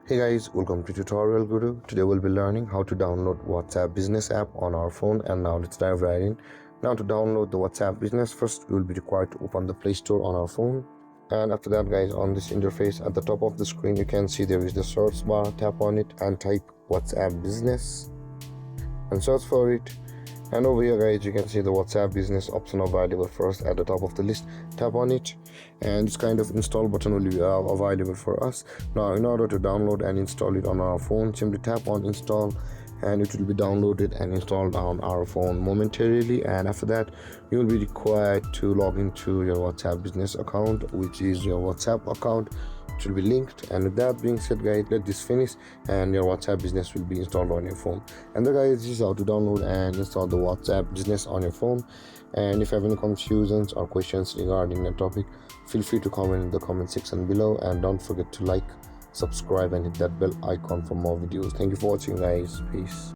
Hey guys, welcome to Tutorial Guru. Today we'll be learning how to download WhatsApp business app on our phone, and now let's dive right in. Now to download the WhatsApp business, first we will be required to open the Play Store on our phone, and after that guys, on this interface at the top of the screen you can see there is the search bar. Tap on it and type WhatsApp business and search for it. And over here guys, you can see the WhatsApp business option available first at the top of the list. Tap on it and this kind of install button will be available for us. Now in order to download and install it on our phone, simply tap on install and it will be downloaded and installed on our phone momentarily. And after that you will be required to log into your WhatsApp business account, which is your WhatsApp account. It will be linked. And with that being said guys, let this finish and your WhatsApp business will be installed on your phone. And the guys, this is how to download and install the WhatsApp business on your phone. And if you have any confusions or questions regarding the topic, feel free to comment in the comment section below, and don't forget to like, subscribe and hit that bell icon for more videos. Thank you for watching guys. Peace.